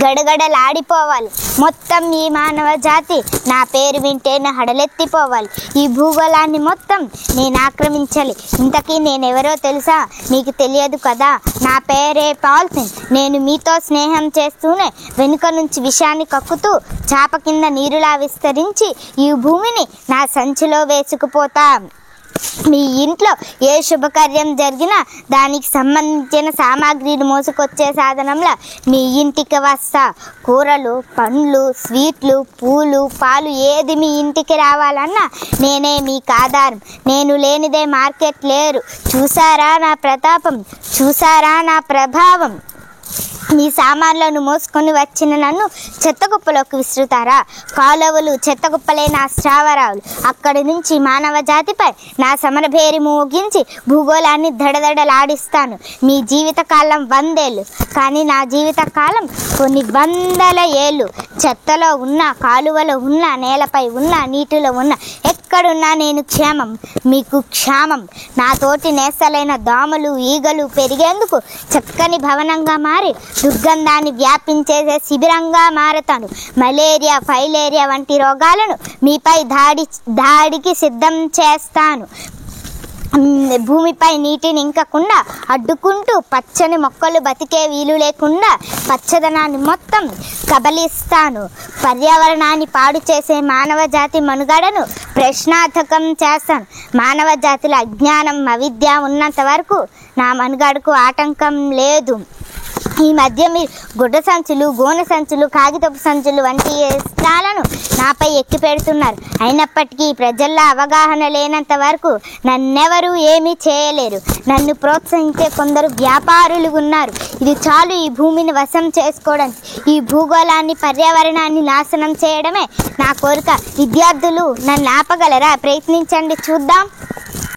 గడగడలాడిపోవాలి. మొత్తం ఈ మానవ జాతి నా పేరు వింటేనే హడలెత్తిపోవాలి. ఈ భూగోళాన్ని మొత్తం నేను ఆక్రమించాలి. ఇంతకీ నేనెవరో తెలుసా? మీకు తెలియదు కదా. నా పేరే పాల్సిన్. నేను మీతో స్నేహం చేస్తూనే వెనుక నుంచి విషాన్ని కక్కుతూ చాప కింద నీరులా విస్తరించి ఈ భూమిని నా సంచిలో వేసుకుపోతా. మీ ఇంట్లో ఏ శుభకార్యం జరిగినా దానికి సంబంధించిన సామాగ్రిని మోసుకొచ్చే సాధనంలా మీ ఇంటికి వస్తా. కూరలు, పండ్లు, స్వీట్లు, పూలు, పాలు ఏది మీ ఇంటికి రావాలన్నా నేనే మీకు ఆధారం. నేను లేనిదే మార్కెట్ లేరు. చూసారా నా ప్రతాపం, చూసారా నా ప్రభావం. మీ సామాన్లను మోసుకొని వచ్చిన నన్ను చెత్తకుప్పలోకి విసురుతారా? కాలువలు చెత్తకుప్పలే నా స్థావరాలు. అక్కడి నుంచి మానవ జాతిపై నా సమరభేరి మోగించి భూగోళాన్ని దడదడలాడిస్తాను. మీ జీవితకాలం 100 ఏళ్ళు, కానీ నా జీవితకాలం కొన్ని వందల ఏళ్ళు. చెత్తలో ఉన్నా, కాలువలో ఉన్నా, నేలపై ఉన్నా, నీటిలో ఉన్నా, ఎక్కడున్నా నేను క్షేమం, మీకు క్షామం. నా తోటి నేస్తలైన దోమలు, ఈగలు పెరిగేందుకు చక్కని భవనంగా మారి దుర్గంధాన్ని వ్యాపించేసే శిబిరంగా మారతాను. మలేరియా, ఫైలేరియా వంటి రోగాలను మీపై దాడికి సిద్ధం చేస్తాను. భూమిపై నీటిని ఇంకకుండా అడ్డుకుంటూ పచ్చని మొక్కలు బతికే వీలు లేకుండా పచ్చదనాన్ని మొత్తం కబలిస్తాను. పర్యావరణాన్ని పాడు చేసే మానవ జాతి మనుగడను ప్రశ్నార్థకం చేస్తాను. మానవ జాతిలో అజ్ఞానం, అవిద్య ఉన్నంత వరకు నా మనుగడకు ఆటంకం లేదు. ఈ మధ్య మీరు గుడ్డ సంచులు, గోనె సంచులు, కాగితపు సంచులు వంటి వస్త్రాలను నాపై ఎక్కి పెడుతున్నారు. అయినప్పటికీ ప్రజల్లో అవగాహన లేనంత వరకు నన్నెవరూ ఏమీ చేయలేరు. నన్ను ప్రోత్సహించే కొందరు వ్యాపారులు ఉన్నారు. ఇది చాలు ఈ భూమిని వశం చేసుకోవడానికి. ఈ భూగోళాన్ని, పర్యావరణాన్ని నాశనం చేయడమే నా కోరిక. విద్యార్థులు నన్ను ఆపగలరా? ప్రయత్నించండి, చూద్దాం.